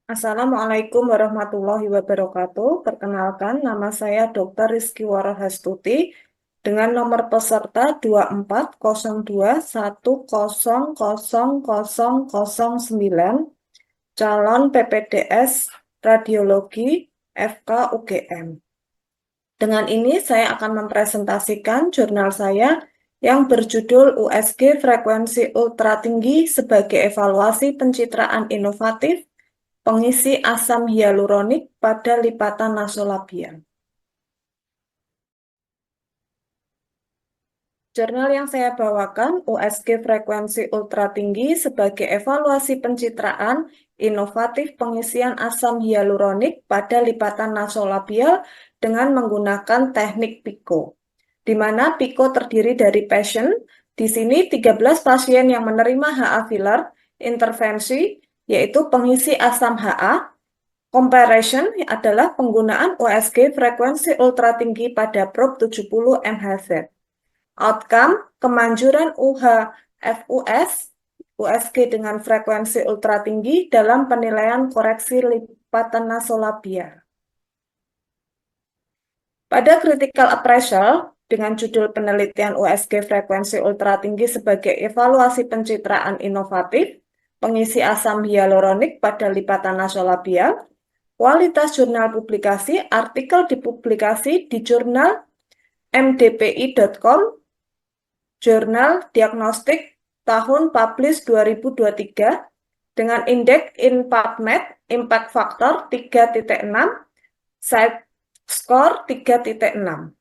Assalamualaikum warahmatullahi wabarakatuh. Perkenalkan, nama saya Dr. Rizky Warahastuti dengan nomor peserta 2402100009, calon PPDS Radiologi FK UGM. Dengan ini saya akan mempresentasikan jurnal saya yang berjudul USG Frekuensi Ultratinggi sebagai Evaluasi Pencitraan Inovatif Pengisi asam hyaluronik pada lipatan nasolabial. Jurnal yang saya bawakan, USG Frekuensi Ultratinggi sebagai Evaluasi Pencitraan Inovatif Pengisian Asam Hyaluronik pada Lipatan Nasolabial dengan menggunakan teknik PICO, di mana PICO terdiri dari pasien. Di sini 13 pasien yang menerima HA filler intervensi, yaitu pengisi asam HA. Comparison adalah penggunaan USG frekuensi ultratinggi pada probe 70 MHz. Outcome, kemanjuran UHFUS, USG dengan frekuensi ultratinggi dalam penilaian koreksi lipatan nasolabial. Pada critical appraisal, dengan judul penelitian USG frekuensi ultratinggi sebagai evaluasi pencitraan inovatif, pengisi asam hyaluronik pada lipatan nasolabial, kualitas jurnal publikasi, artikel dipublikasi di jurnal mdpi.com, jurnal diagnostik tahun publish 2023 dengan indeks in PubMed impact factor 3.6, site score 3.6.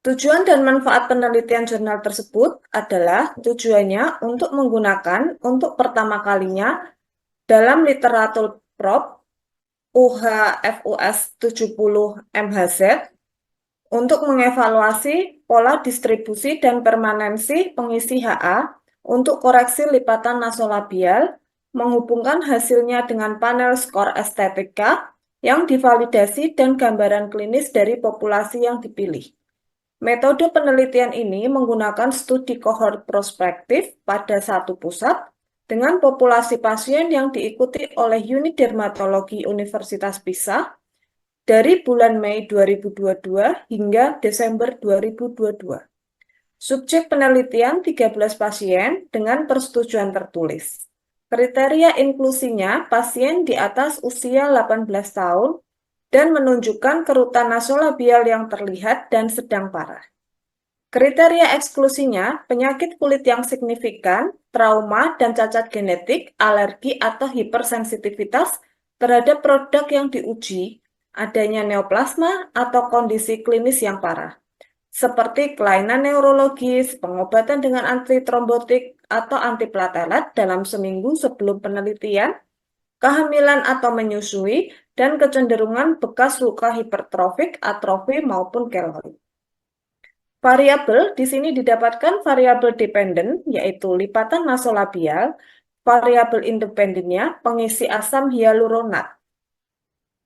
Tujuan dan manfaat penelitian jurnal tersebut adalah tujuannya untuk menggunakan untuk pertama kalinya dalam literatur probe UHFUS 70 MHz untuk mengevaluasi pola distribusi dan permanensi pengisi HA untuk koreksi lipatan nasolabial, menghubungkan hasilnya dengan panel skor estetika yang divalidasi dan gambaran klinis dari populasi yang dipilih. Metode penelitian ini menggunakan studi kohort prospektif pada satu pusat dengan populasi pasien yang diikuti oleh unit dermatologi Universitas Pisa dari bulan Mei 2022 hingga Desember 2022. Subjek penelitian 13 pasien dengan persetujuan tertulis. Kriteria inklusinya pasien di atas usia 18 tahun dan menunjukkan kerutan nasolabial yang terlihat dan sedang parah. Kriteria eksklusinya penyakit kulit yang signifikan, trauma dan cacat genetik, alergi atau hipersensitivitas terhadap produk yang diuji, adanya neoplasma atau kondisi klinis yang parah, seperti kelainan neurologis, pengobatan dengan antitrombotik atau antiplatelet dalam seminggu sebelum penelitian, kehamilan atau menyusui, dan kecenderungan bekas luka hipertrofik, atrofi, maupun keloid. Variabel di sini didapatkan variabel dependen, yaitu lipatan nasolabial, variabel independennya pengisi asam hyaluronat.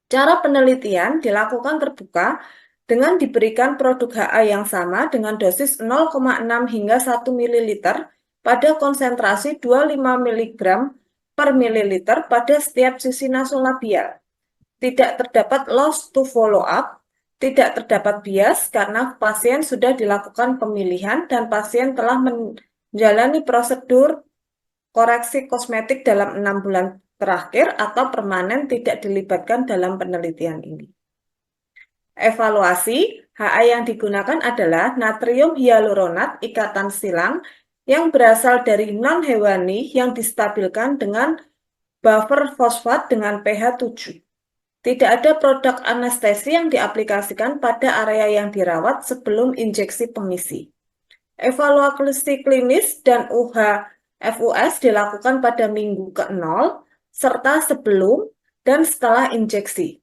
Cara penelitian dilakukan terbuka dengan diberikan produk HA yang sama dengan dosis 0,6 hingga 1 ml pada konsentrasi 25 mg per mililiter pada setiap sisi nasolabial. Tidak terdapat loss to follow up, tidak terdapat bias karena pasien sudah dilakukan pemilihan dan pasien telah menjalani prosedur koreksi kosmetik dalam 6 bulan terakhir atau permanen tidak dilibatkan dalam penelitian ini. Evaluasi HA yang digunakan adalah natrium hyaluronat ikatan silang yang berasal dari non-hewani yang distabilkan dengan buffer fosfat dengan pH 7. Tidak ada produk anestesi yang diaplikasikan pada area yang dirawat sebelum injeksi pengisi. Evaluasi klinis dan UHFUS dilakukan pada minggu ke-0 serta sebelum dan setelah injeksi.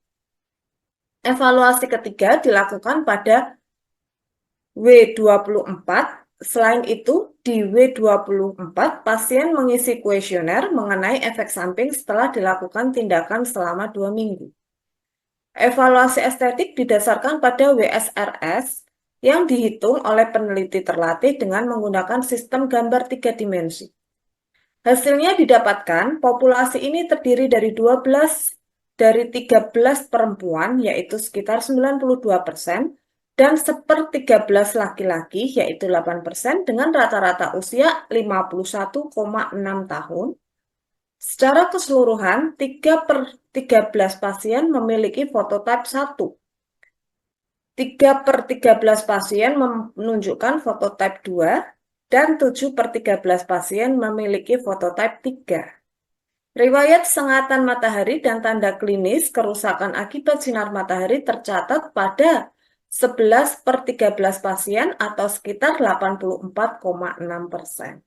Evaluasi ketiga dilakukan pada W24. Selain itu, di W24, pasien mengisi kuesioner mengenai efek samping setelah dilakukan tindakan selama 2 minggu. Evaluasi estetik didasarkan pada WSRS yang dihitung oleh peneliti terlatih dengan menggunakan sistem gambar 3 dimensi. Hasilnya didapatkan populasi ini terdiri dari 13 perempuan, yaitu sekitar 92%, dan 1/13 laki-laki, yaitu 8%, dengan rata-rata usia 51,6 tahun. Secara keseluruhan, 3/13 pasien memiliki fototype 1. 3/13 pasien menunjukkan fototype 2, dan 7/13 pasien memiliki fototype 3. Riwayat sengatan matahari dan tanda klinis kerusakan akibat sinar matahari tercatat pada 11/13 pasien atau sekitar 84,6%.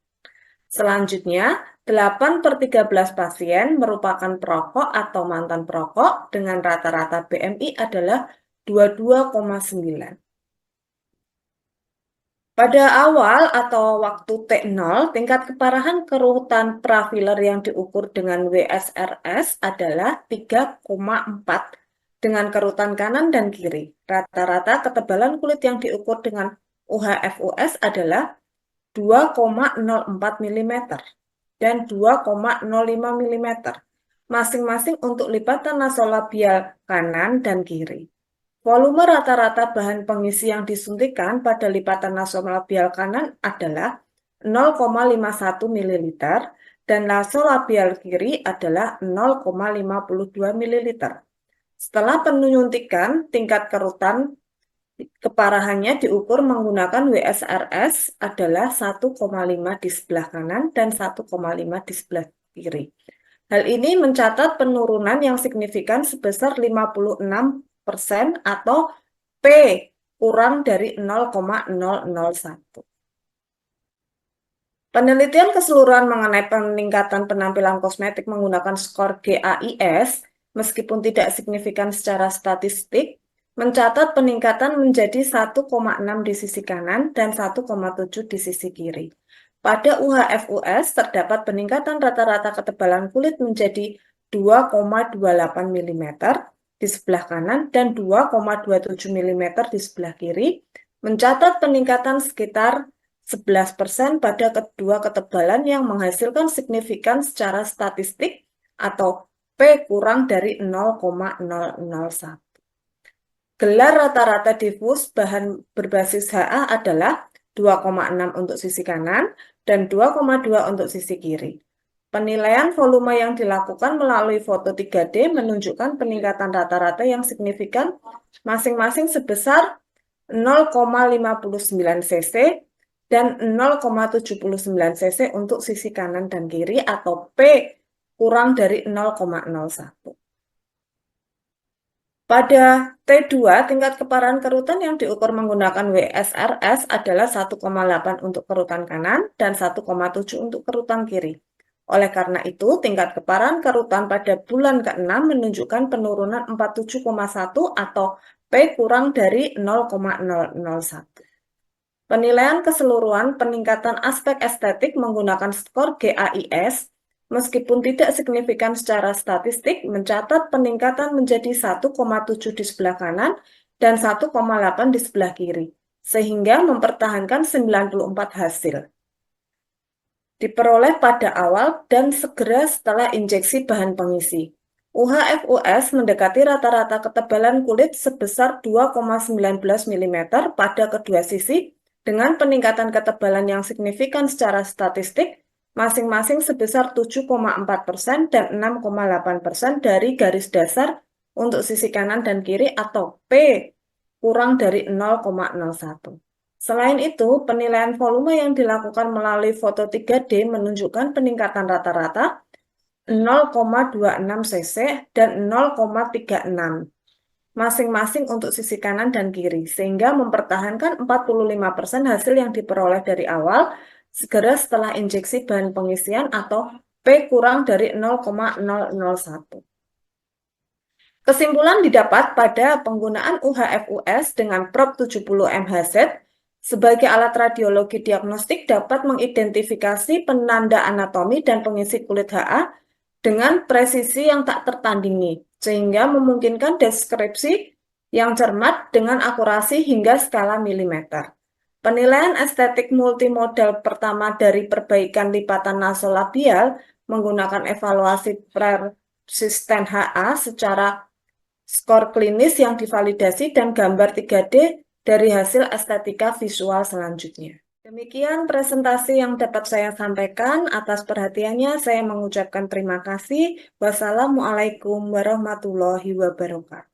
Selanjutnya, 8/13 pasien merupakan perokok atau mantan perokok dengan rata-rata BMI adalah 22,9. Pada awal atau waktu T0, tingkat keparahan kerutan prafiler yang diukur dengan WSRS adalah 3,4 dengan kerutan kanan dan kiri. Rata-rata ketebalan kulit yang diukur dengan UHFUS adalah 2,04 mm dan 2,05 mm, masing-masing untuk lipatan nasolabial kanan dan kiri. Volume rata-rata bahan pengisi yang disuntikan pada lipatan nasolabial kanan adalah 0,51 ml dan nasolabial kiri adalah 0,52 ml. Setelah penyuntikan, tingkat kerutan keparahannya diukur menggunakan WSRS adalah 1,5 di sebelah kanan dan 1,5 di sebelah kiri. Hal ini mencatat penurunan yang signifikan sebesar 56% atau P kurang dari 0,001. Penelitian keseluruhan mengenai peningkatan penampilan kosmetik menggunakan skor GAIS, meskipun tidak signifikan secara statistik, mencatat peningkatan menjadi 1,6 di sisi kanan dan 1,7 di sisi kiri. Pada UHFUS terdapat peningkatan rata-rata ketebalan kulit menjadi 2,28 mm di sebelah kanan dan 2,27 mm di sebelah kiri, mencatat peningkatan sekitar 11% pada kedua ketebalan yang menghasilkan signifikan secara statistik atau P kurang dari 0,001. Gelar rata-rata difus bahan berbasis HA adalah 2,6 untuk sisi kanan dan 2,2 untuk sisi kiri. Penilaian volume yang dilakukan melalui foto 3D menunjukkan peningkatan rata-rata yang signifikan masing-masing sebesar 0,59 cc dan 0,79 cc untuk sisi kanan dan kiri atau P kurang dari 0,01. Pada T2, tingkat keparahan kerutan yang diukur menggunakan WSRS adalah 1,8 untuk kerutan kanan dan 1,7 untuk kerutan kiri. Oleh karena itu, tingkat keparahan kerutan pada bulan ke-6 menunjukkan penurunan 47,1 atau P kurang dari 0,001. Penilaian keseluruhan peningkatan aspek estetik menggunakan skor GAIS, meskipun tidak signifikan secara statistik, mencatat peningkatan menjadi 1,7 di sebelah kanan dan 1,8 di sebelah kiri, sehingga mempertahankan 94 hasil. Diperoleh pada awal dan segera setelah injeksi bahan pengisi. UHFUS mendekati rata-rata ketebalan kulit sebesar 2,19 mm pada kedua sisi, dengan peningkatan ketebalan yang signifikan secara statistik, masing-masing sebesar 7,4% dan 6,8% dari garis dasar untuk sisi kanan dan kiri atau P kurang dari 0,01. Selain itu, penilaian volume yang dilakukan melalui foto 3D menunjukkan peningkatan rata-rata 0,26 cc dan 0,36 masing-masing untuk sisi kanan dan kiri, sehingga mempertahankan 45% hasil yang diperoleh dari awal segera setelah injeksi bahan pengisian atau P kurang dari 0,001. Kesimpulan didapat pada penggunaan UHFUS dengan probe 70 MHz sebagai alat radiologi diagnostik dapat mengidentifikasi penanda anatomi dan pengisi kulit HA dengan presisi yang tak tertandingi, sehingga memungkinkan deskripsi yang cermat dengan akurasi hingga skala milimeter. Penilaian estetik multimodal pertama dari perbaikan lipatan nasolabial menggunakan evaluasi persisten HA secara skor klinis yang divalidasi dan gambar 3D dari hasil estetika visual selanjutnya. Demikian presentasi yang dapat saya sampaikan. Atas perhatiannya, saya mengucapkan terima kasih. Wassalamualaikum warahmatullahi wabarakatuh.